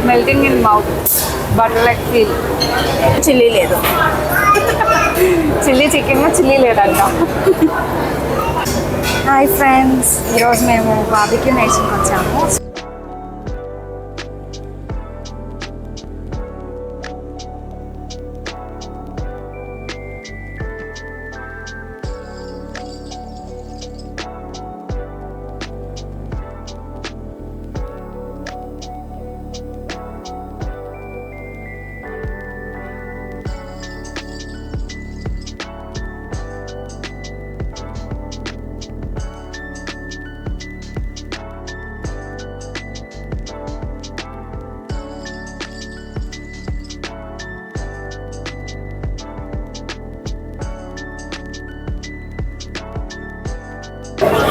Melting in mouth, butter like feel. Chilli లేదు. Chilli chicken chilli లేదంట. Hi friends, ఈరోజు మేము బార్బిక్యూ నేషన్కి వచ్చాము.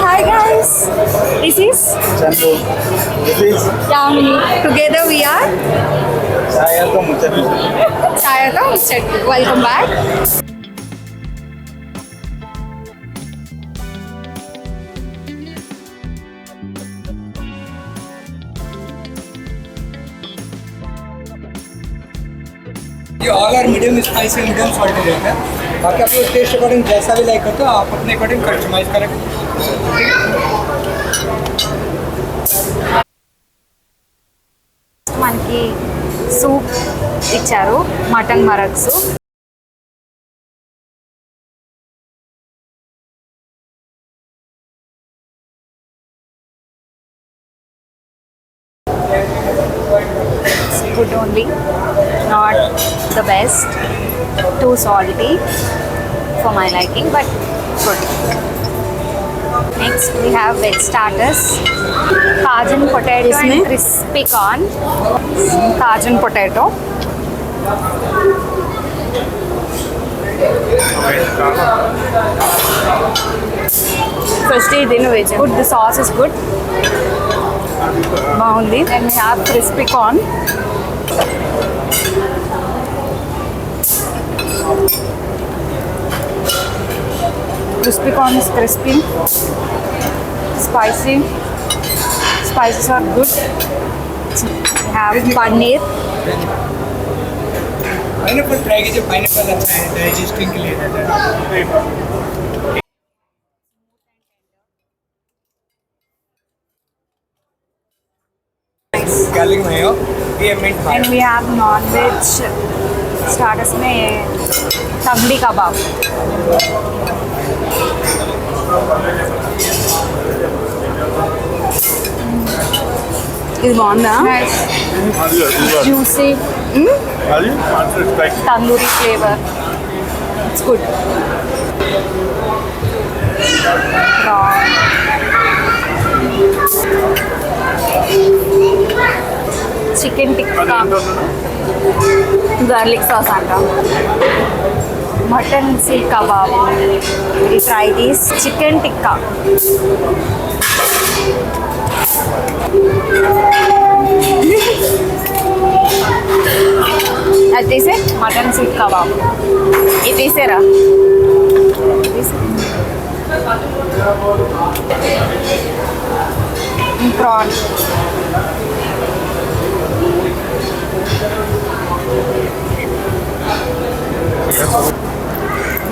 Hi guys, this is Chandu. This is Yami. Together we are Sayato Muchatu. Sayata Muchettu. Welcome back. ये all are medium spicy medium salty रहेगा. बाकी आप लोग टेस्ट अकॉर्डिंग जैसा भी लाइक करते हो आप अपने अकॉर्डिंग कस्टमाइज करें. మనకి సూప్ ఇచ్చారు, mutton marag soup. Good only, not the best, too salty for my liking, but good. Next we have veg starters, cajun potato and crispy corn. Cajun potato, first din veg. Good, the sauce is good. Baundi. Then we have crispy corn. Crispy corn is crispy, spicy. Spices are good. We have paneer. Pineapple try कीजिए. Pineapple अच्छा है digesting के लिए रहता है. Garlic mayo, ये mint mayo. And we have non-veg starters में तंगड़ी कबाब. ఇది బాగుందా? Juicy, tandoori flavour. It's good. Chicken tikka, garlic sauce అంట. Mutton seekh kabab. We try this chicken tikka. అది తీసే మటన్ సీల్ కబాబ్. ఇది తీసేరా. Prawn,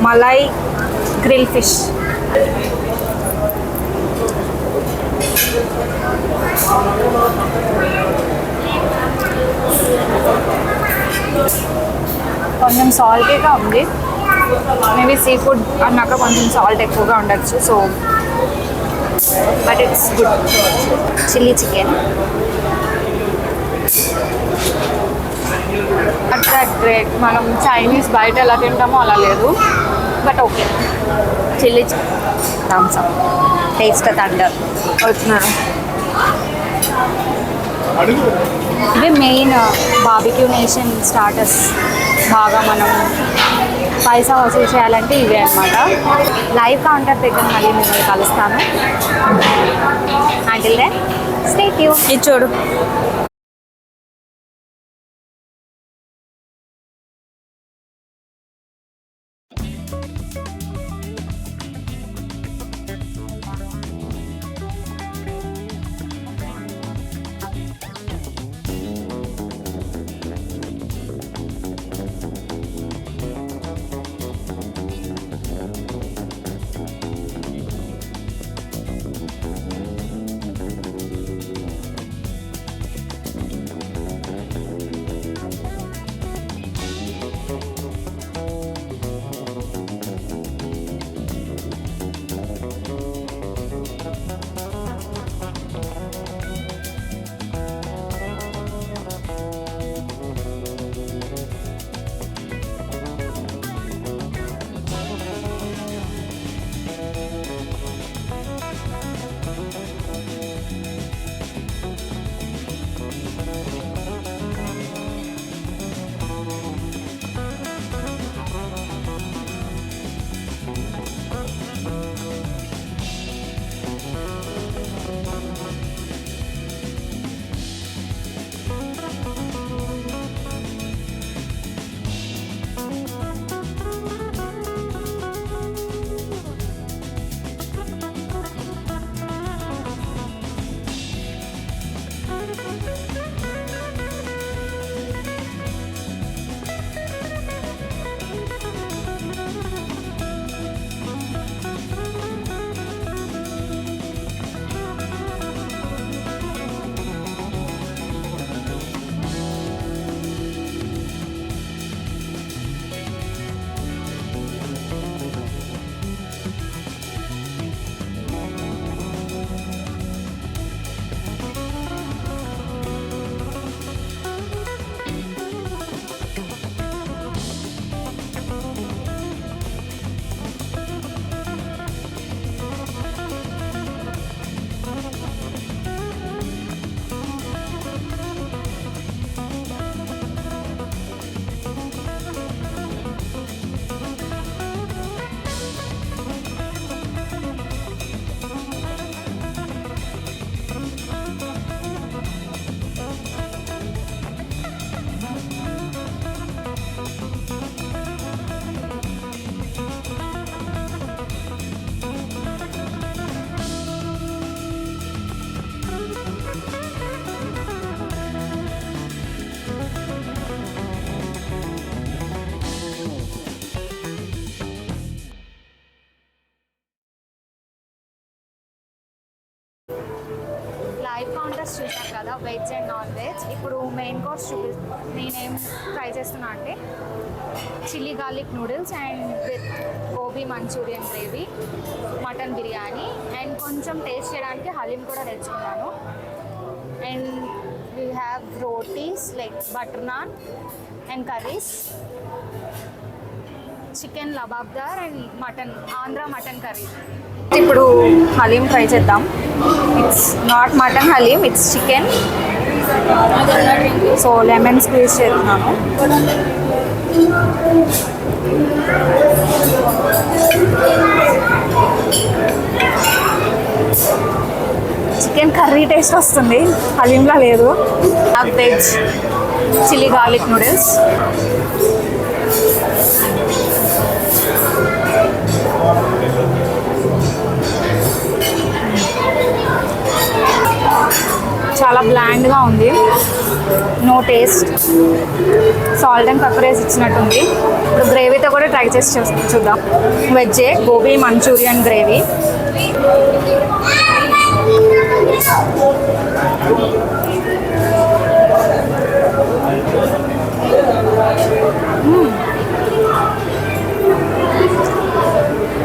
malai grill fish. కొంచెం సాల్టీగా ఉంది. మేబీ సీ ఫుడ్ అన్నాక కొంచెం సాల్ట్ ఎక్కువగా ఉండొచ్చు. So but it's good. Chilli chicken. At that great. మనం చైనీస్ బయట ఎలా తింటామో అలా లేదు, but okay. Chilli thumbs up. Taste thunder. వచ్చినారు. ఇవి మెయిన్ బార్బిక్యూ నేషన్ స్టార్టర్స్. బాగా మనం పైసా వసూలు చేయాలంటే ఇవే అనమాట. లైవ్ కౌంటర్ దగ్గర మళ్ళీ మిమ్మల్ని కలుస్తాను. Until then stay tune. ఇది చూడు. లైవ్ కౌంటర్స్ చూసాం కదా, వెజ్ అండ్ నాన్ వెజ్. ఇప్పుడు మెయిన్ కోర్స్ నేనేం ట్రై చేస్తున్నా అంటే chilli garlic noodles and with gobi Manchurian gravy, mutton biryani and కొంచెం టేస్ట్ చేయడానికి హలీం కూడా తెచ్చుకున్నాను. And we have rotis like butter naan and curries, chicken lababdar and mutton, Andhra mutton curry. ఇప్పుడు హలీం ట్రై చేద్దాం. It's not mutton haleem, it's chicken. So lemon squeeze చేస్తున్నాను. Chicken curry taste వస్తుంది, హలీంలా లేదు. Veg chilli garlic noodles, చాలా బ్లాండ్గా ఉంది, no taste. Salt and pepper వేసి ఇచ్చినట్టుంది. ఇప్పుడు గ్రేవీతో కూడా ట్రై చేసి చూద్దాం. వెజ్జే గోబీ మంచూరియన్ గ్రేవీ.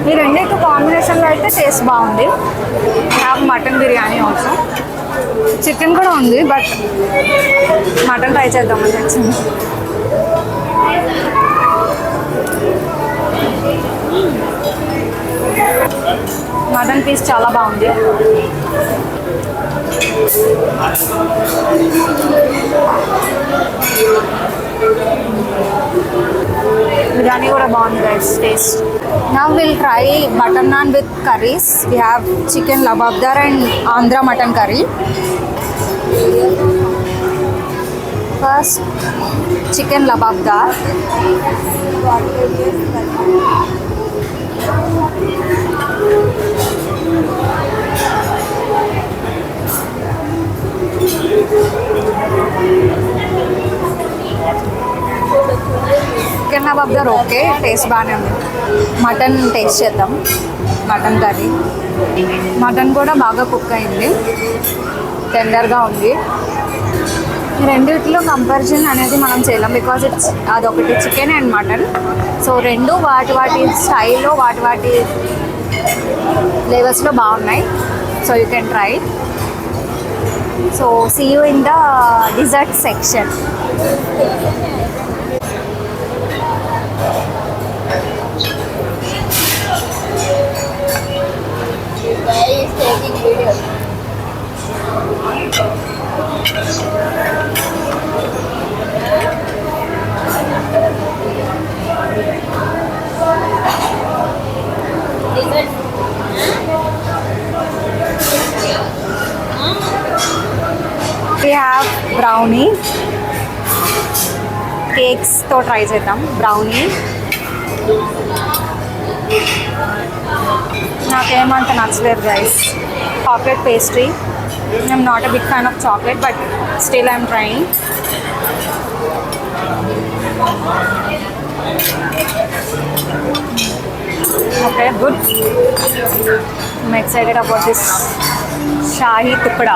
ఈ రెండింటి కాంబినేషన్లో అయితే టేస్ట్ బాగుంది. Have mutton biryani also. Chicken కూడా ఉంది బట్ మటన్ ట్రై చేద్దామని వచ్చింది. మటన్ పీస్ చాలా బాగుంది. బిర్యానీ కూడా బాగుంది guys taste. Now we'll try butter naan with curries. We have chicken lababdar and Andhra mutton curry. First, chicken lababdar. Chicken lababdar okay, taste బాగానే ఉంది. మటన్ టేస్ట్ చేద్దాం. మటన్ కర్రీ, మటన్ కూడా బాగా కుక్ అయింది, టెండర్గా ఉంది. రెండిట్లో కంపారిజన్ అనేది మనం చేయలేం బికాజ్ ఇట్స్ అదొకటి చికెన్ అండ్ మటన్. సో రెండు వాటి వాటి స్టైల్లో వాటి వాటి ఫ్లేవర్స్లో బాగున్నాయి. So you can try. So see you in the dessert section. We have brownie. కేక్స్తో ట్రై చేద్దాం. బ్రౌనీ నాకేమంత నచ్చలేదు guys. Chocolate pastry I'm not a big fan of chocolate, but still I'm trying. Okay, good. I'm excited about this Shahi Tukda.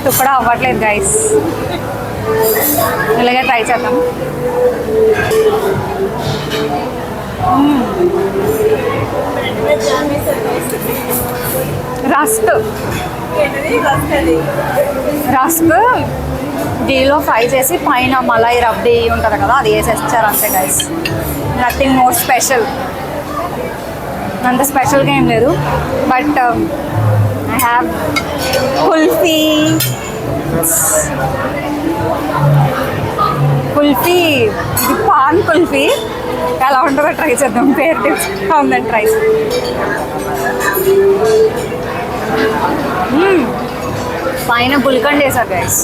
Tukda అవ్వట్లేదు guys. ఇలాగే try చేద్దాం. Rusk గీలో fry చేసి పైన మలై రబ్డీ ఉంటుంది కదా, అది వేసేస్తారు అంతే గైస్. Nothing more special. అంత స్పెషల్గా ఏం లేదు. But I have kulfi. ఇది పాన్ కుల్ఫీ. ఎలా ఉంటుందో ట్రై చేద్దాం. పేరు టిప్స్ ఉందని ట్రై. పైన గుల్కండ్ వేసారు గైస్.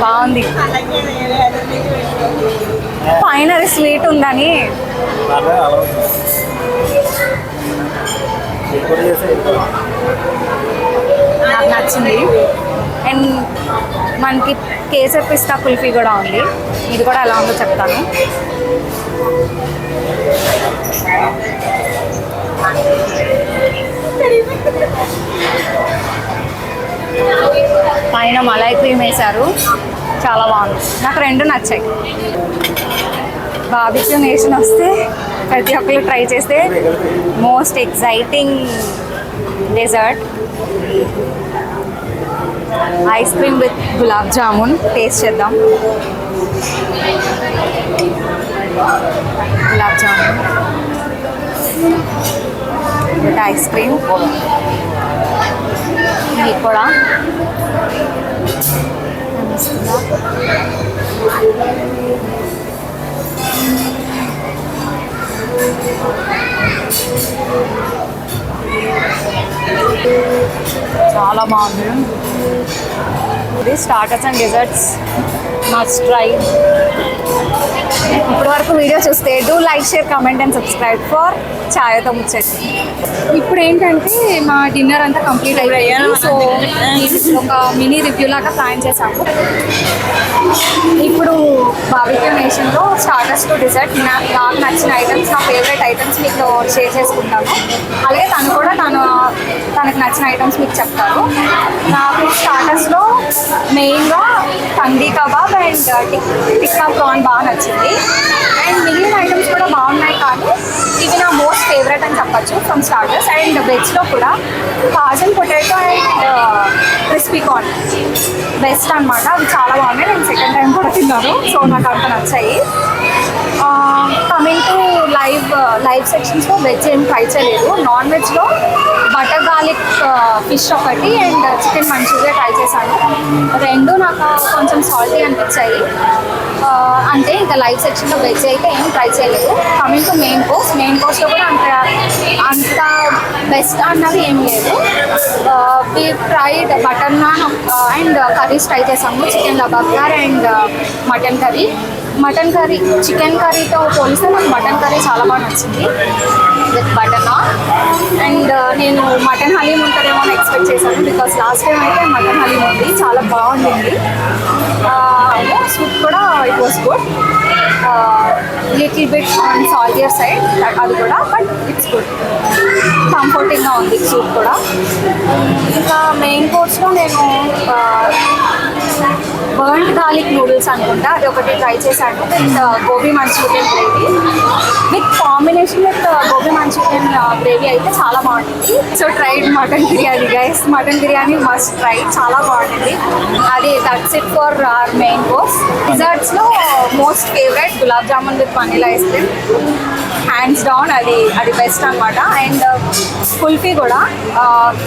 బాగుంది. పైన అది స్వీట్ ఉందని నాకు నచ్చింది. అండ్ మనకి కేసర్ పిస్తా కుల్ఫీ కూడా ఉంది. ఇది కూడా ఎలా ఉందో చెప్తాను. పైన మలై క్రీమ్ వేశారు. చాలా బాగుంది. నాకు రెండు నచ్చాయి. బార్బిక్యూ నేషన్ వస్తే ప్రతి ఒక్కరు ట్రై చేస్తే most exciting dessert ice cream with gulab jamun. Taste చేద్దాం. Gulab jamun with ice cream. ఇది కూడా చాలా బాగుంది. ఇది starters and desserts must try. ఇప్పటి వరకు వీడియో చూస్తే do like, share, comment and subscribe for ఛాయతో ముచ్చట. ఇప్పుడు ఏంటంటే మా డిన్నర్ అంతా కంప్లీట్ అయిపోయాను. సో ఒక మినీ రివ్యూ లాగా ప్లాన్ చేశాము. ఇప్పుడు బార్బిక్యూ నేషన్లో స్టార్టర్స్ టు డిజర్ట్ నాకు నచ్చిన ఐటమ్స్, నా ఫేవరెట్ ఐటమ్స్ మీకు షేర్ చేసుకుంటాను. అలాగే తను కూడా తనకు నచ్చిన ఐటమ్స్ మీకు చెప్తారు. నాకు స్టార్టర్స్లో మెయిన్గా తందీ కబాబ్ అండ్ టిక్కా ప్రాన్ బాగా నచ్చింది. అండ్ మిగిలిన ఐటమ్స్ కూడా బాగున్నాయి, కానీ ఇవి నా మోస్ట్ ఫేవరెట్ అని చెప్పచ్చు ఫ్రమ్ స్టార్టర్స్. అండ్ వెజ్లో కూడా Kajal potato and crispy corn best అనమాట. అవి చాలా బాగున్నాయి. నేను సెకండ్ టైం కూడా తిన్నాను. సో నాకు అంత నచ్చాయి. కమింగ్ టు లైవ్ సెక్షన్స్లో వెజ్ ఏం ట్రై చేయలేదు. నాన్ వెజ్లో బటర్ గార్లిక్ ఫిష్ ఒకటి అండ్ చికెన్ మంచూరియా ట్రై చేశాను. రెండు నాకు కొంచెం సాల్టీ అనిపించాయి. అంటే ఇంకా లైవ్ సెక్షన్లో వెజ్ అయితే ఏం ట్రై చేయలేదు. కమింగ్ టు మెయిన్ కోర్స్లో కూడా అంత బెస్ట్ అన్నది ఏం లేదు. We tried butter naan and curries try చేసాము. Chicken lababdar and mutton curry. Chicken కర్రీతో పోలిస్తే నాకు మటన్ కర్రీ చాలా బాగా నచ్చింది విత్ బటర్ నాన్. అండ్ నేను మటన్ హలీం ఉంటుందేమో అని ఎక్స్పెక్ట్ చేశాను. బికాస్ లాస్ట్ టైం అయితే మటన్ హలీం ఉంది, చాలా బాగుండింది. సూప్ కూడా it was good. Little bit on saltier side అది కూడా, బట్ ఇట్స్ గుడ్. కంఫర్టింగ్గా ఉంది సూప్ కూడా. ఇంకా మెయిన్ కోర్స్లో నేను బర్న్డ్ గార్లిక్ నూడిల్స్ అనుకుంటా, అది ఒకటి ట్రై చేశాను with gobi Manchurian gravy. With combination with gobi Manchurian gravy అయితే చాలా బాగుంటుంది. So tried mutton biryani guys. Mutton biryani must try, చాలా బాగుంటుంది. అది that's it for our main course. డిజర్ట్స్లో most favourite gulab jamun with vanilla ice cream. Hands down అది బెస్ట్ అనమాట. అండ్ కుల్ఫీ కూడా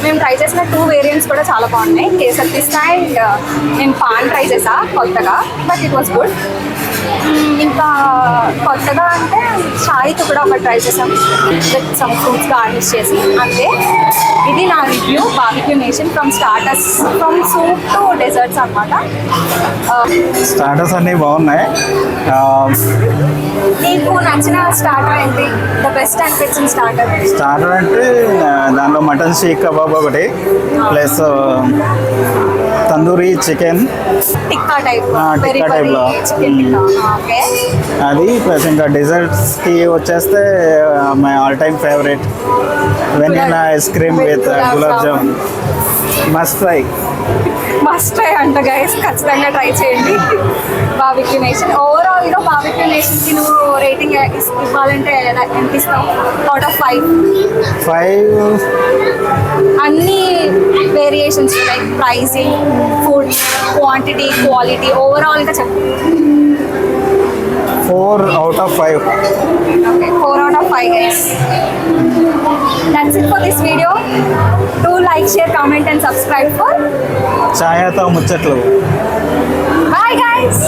మేము ట్రై చేసిన 2 వేరియంట్స్ కూడా చాలా బాగున్నాయి. కేసర్ పిస్తా అండ్ నేను పాన్ ట్రై చేసా కొత్తగా, బట్ ఇట్ వాస్ గుడ్. ఇంకా కొత్తగా అంటే చాయ్తో కూడా ఒకటి ట్రై చేసాం విత్ సమ్ ఫ్రూట్స్ గార్నిష్ చేసి అంతే. ఇది నా review Barbeque Nation from starters from soup to desserts అనమాట. స్టార్టర్స్ అన్నీ బాగున్నాయి. నీకు నచ్చిన స్టార్టర్ ఏంటి? ద బెస్ట్ అనిపించిన స్టార్టర్? స్టార్టర్ అంటే దానిలో మటన్ షీక్ కబాబ్ ఒకటి, plus tandoori chicken tikka type, tikka టైప్లో చికెన్ టిక్కా. ఓకే. అది ప్లస్ ఇంకా డెజర్ట్స్కి వచ్చేస్తే my all time favourite vanilla ice cream with gulab jamun. Must try. Must try అంట గైస్, ఖచ్చితంగా ట్రై చేయండి బార్బిక్యూ నేషన్. ఓవరాల్గా బార్బిక్యూ నేషన్కి నువ్వు రేటింగ్ ఇవ్వాలంటే ఎంత ఇస్తావు అవుట్ ఆఫ్ 5? అన్ని variations like pricing, food, quantity, quality, ఓవరాల్గా చెప్పు. 4 out of 5. Okay, 4 out of 5 guys. That's it for this video. Do like, share, comment and subscribe for ఛాయతో ముచ్చట్లు. Bye guys.